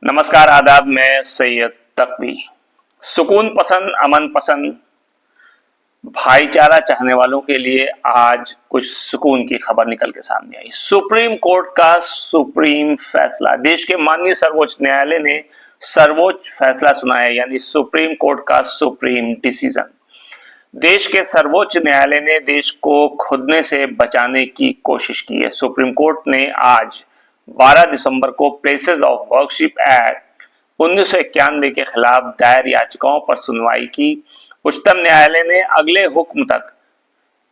नमस्कार आदाब। मैं सैयद तकवी। सुकून पसंद, अमन पसंद, भाईचारा चाहने वालों के लिए आज कुछ सुकून की खबर निकल के सामने आई। सुप्रीम कोर्ट का सुप्रीम फैसला, देश के माननीय सर्वोच्च न्यायालय ने सर्वोच्च फैसला सुनाया, यानी सुप्रीम कोर्ट का सुप्रीम डिसीजन। देश के सर्वोच्च न्यायालय ने देश को खुदने से बचाने की कोशिश की है। सुप्रीम कोर्ट ने आज 12 दिसंबर को प्लेसेस ऑफ वर्शिप एक्ट 1991 के खिलाफ दायर याचिकाओं पर सुनवाई की। उच्चतम न्यायालय ने अगले हुक्म तक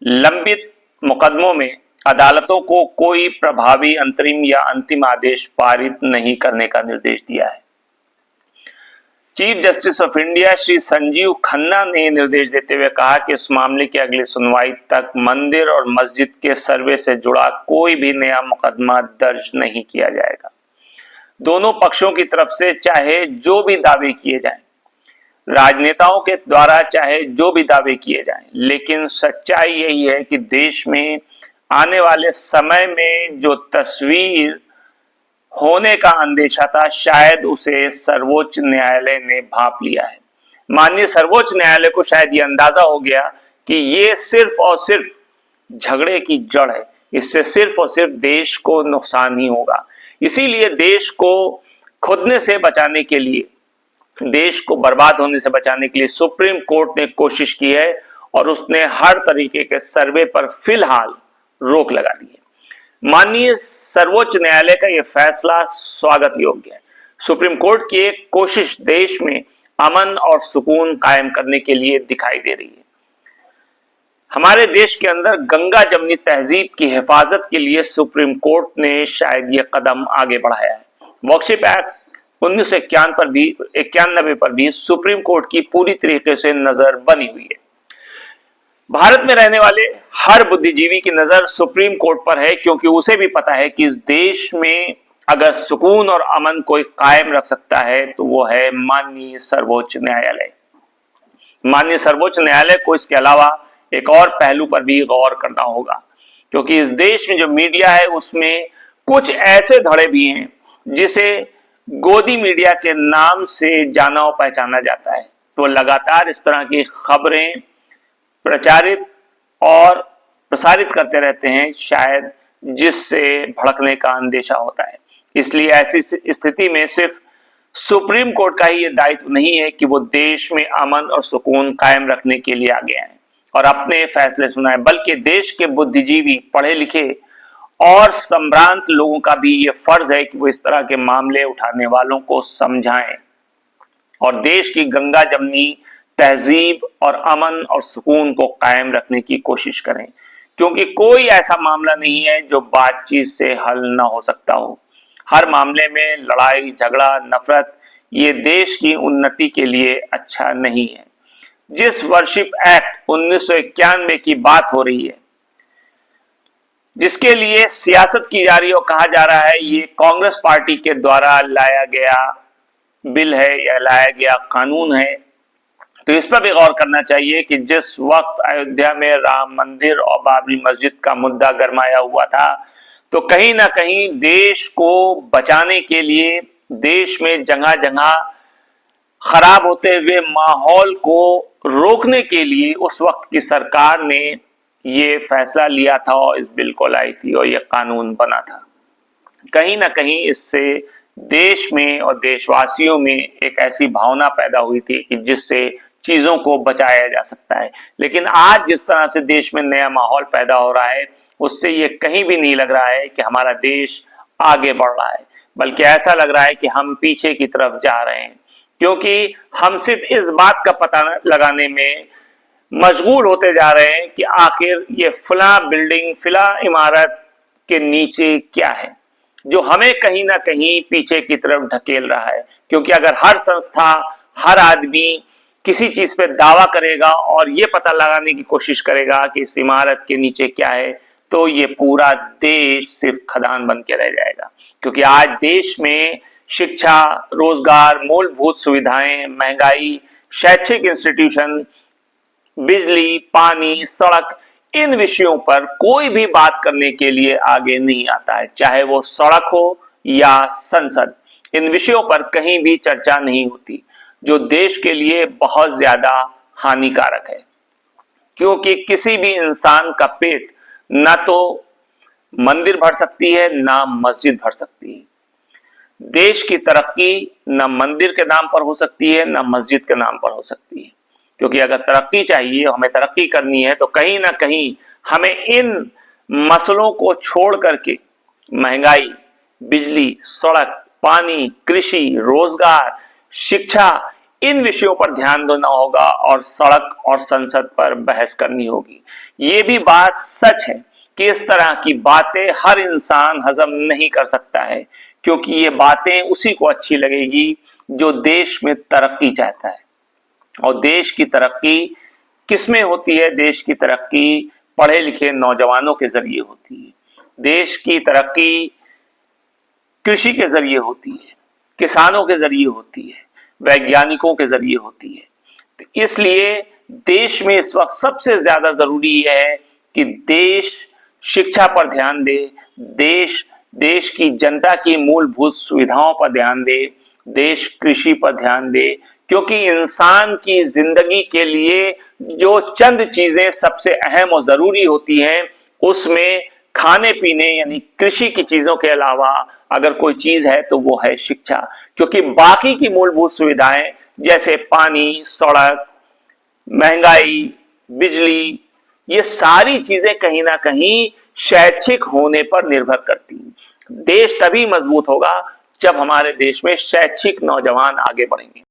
लंबित मुकदमों में अदालतों को कोई प्रभावी अंतरिम या अंतिम आदेश पारित नहीं करने का निर्देश दिया है। Chief justice of India Shri Sanjeev Khanna ने निर्देश देते हुए कहा कि इस मामले की अगली सुनवाई तक मंदिर और मस्जिद के सर्वे से जुड़ा कोई भी नया मुकदमा दर्ज नहीं किया जाएगा। दोनों पक्षों की तरफ से चाहे जो भी दावे किए जाएं, राजनेताओं के द्वारा चाहे जो भी दावे किए जाएं, लेकिन सच्चाई यही है कि देश में आने वाले समय में जो तस्वीर होने का अंदेशा था, शायद उसे सर्वोच्च न्यायालय ने भांप लिया है। माननीय सर्वोच्च न्यायालय को शायद ये अंदाजा हो गया कि ये सिर्फ और सिर्फ झगड़े की जड़ है, इससे सिर्फ और सिर्फ देश को नुकसान ही होगा। इसीलिए देश को खुदने से बचाने के लिए, देश को बर्बाद होने से बचाने के लिए सुप्रीम कोर्ट ने कोशिश की है और उसने हर तरीके के सर्वे पर फिलहाल रोक लगा दी है। माननीय सर्वोच्च न्यायालय का यह फैसला स्वागत योग्य है। सुप्रीम कोर्ट की एक कोशिश देश में अमन और सुकून कायम करने के लिए दिखाई दे रही है। हमारे देश के अंदर गंगा जमनी तहजीब की हिफाजत के लिए सुप्रीम कोर्ट ने शायद ये कदम आगे बढ़ाया है। वर्शिप एक्ट 1991 पर भी सुप्रीम कोर्ट की पूरी तरीके से नजर बनी हुई है। भारत में रहने वाले हर बुद्धिजीवी की नजर सुप्रीम कोर्ट पर है, क्योंकि उसे भी पता है कि इस देश में अगर सुकून और अमन कोई कायम रख सकता है तो वो है माननीय सर्वोच्च न्यायालय। माननीय सर्वोच्च न्यायालय को इसके अलावा एक और पहलू पर भी गौर करना होगा, क्योंकि इस देश में जो मीडिया है उसमें कुछ ऐसे धड़े भी हैं जिसे गोदी मीडिया के नाम से जाना और पहचाना जाता है। तो लगातार इस तरह की खबरें प्रचारित और प्रसारित करते रहते हैं, शायद जिससे भड़कने का अंदेशा होता है। इसलिए ऐसी स्थिति में सिर्फ सुप्रीम कोर्ट का ही ये दायित्व नहीं है कि वो देश में अमन और सुकून कायम रखने के लिए आगे आए और अपने फैसले सुनाए, बल्कि देश के बुद्धिजीवी, पढ़े लिखे और संभ्रांत लोगों का भी ये फर्ज है कि वो इस तरह के मामले उठाने वालों को समझाएं और देश की गंगा जमनी तहजीब और अमन और सुकून को कायम रखने की कोशिश करें, क्योंकि कोई ऐसा मामला नहीं है जो बातचीत से हल ना हो सकता हो। हर मामले में लड़ाई झगड़ा नफरत ये देश की उन्नति के लिए अच्छा नहीं है। जिस वर्शिप एक्ट 1991 की बात हो रही है, जिसके लिए सियासत की जा रही है और कहा जा रहा है ये कांग्रेस पार्टी के द्वारा लाया गया बिल है या लाया गया कानून है, तो इस पर भी गौर करना चाहिए कि जिस वक्त अयोध्या में राम मंदिर और बाबरी मस्जिद का मुद्दा गरमाया हुआ था, तो कहीं ना कहीं देश को बचाने के लिए, देश में जगह जगह खराब होते हुए माहौल को रोकने के लिए उस वक्त की सरकार ने ये फैसला लिया था और इस बिल को लाई थी और ये कानून बना था। कहीं ना कहीं इससे देश में और देशवासियों में एक ऐसी भावना पैदा हुई थी कि जिससे चीजों को बचाया जा सकता है। लेकिन आज जिस तरह से देश में नया माहौल पैदा हो रहा है, उससे ये कहीं भी नहीं लग रहा है कि हमारा देश आगे बढ़ रहा है, बल्कि ऐसा लग रहा है कि हम पीछे की तरफ जा रहे हैं, क्योंकि हम सिर्फ इस बात का पता लगाने में मशगूल होते जा रहे हैं कि आखिर ये फला बिल्डिंग, फला इमारत के नीचे क्या है, जो हमें कहीं ना कहीं पीछे की तरफ ढकेल रहा है। क्योंकि अगर हर संस्था, हर आदमी किसी चीज पे दावा करेगा और ये पता लगाने की कोशिश करेगा कि इस इमारत के नीचे क्या है, तो ये पूरा देश सिर्फ खदान बन के रह जाएगा। क्योंकि आज देश में शिक्षा, रोजगार, मूलभूत सुविधाएं, महंगाई, शैक्षिक इंस्टीट्यूशन, बिजली, पानी, सड़क, इन विषयों पर कोई भी बात करने के लिए आगे नहीं आता है, चाहे वो सड़क हो या संसद। इन विषयों पर कहीं भी चर्चा नहीं होती, जो देश के लिए बहुत ज्यादा हानिकारक है। क्योंकि किसी भी इंसान का पेट ना तो मंदिर भर सकती है, ना मस्जिद भर सकती है। देश की तरक्की न मंदिर के नाम पर हो सकती है, न मस्जिद के नाम पर हो सकती है। क्योंकि अगर तरक्की चाहिए, हमें तरक्की करनी है, तो कहीं ना कहीं हमें इन मसलों को छोड़ करके महंगाई, बिजली, सड़क, पानी, कृषि, रोजगार, शिक्षा, इन विषयों पर ध्यान देना होगा और सड़क और संसद पर बहस करनी होगी। ये भी बात सच है कि इस तरह की बातें हर इंसान हजम नहीं कर सकता है, क्योंकि ये बातें उसी को अच्छी लगेगी जो देश में तरक्की चाहता है। और देश की तरक्की किसमें होती है? देश की तरक्की पढ़े लिखे नौजवानों के जरिए होती है। देश की तरक्की कृषि के जरिए होती है, किसानों के जरिए होती है, वैज्ञानिकों के जरिए होती है। तो इसलिए देश में इस वक्त सबसे ज्यादा जरूरी है कि देश शिक्षा पर ध्यान दे, देश की जनता की मूलभूत सुविधाओं पर ध्यान दे, देश कृषि पर ध्यान दे। क्योंकि इंसान की जिंदगी के लिए जो चंद चीजें सबसे अहम और जरूरी होती हैं, उसमें खाने पीने यानी कृषि की चीजों के अलावा अगर कोई चीज है तो वो है शिक्षा। क्योंकि बाकी की मूलभूत सुविधाएं जैसे पानी, सड़क, महंगाई, बिजली, ये सारी चीजें कहीं ना कहीं शैक्षिक होने पर निर्भर करती हैं। देश तभी मजबूत होगा जब हमारे देश में शैक्षिक नौजवान आगे बढ़ेंगे।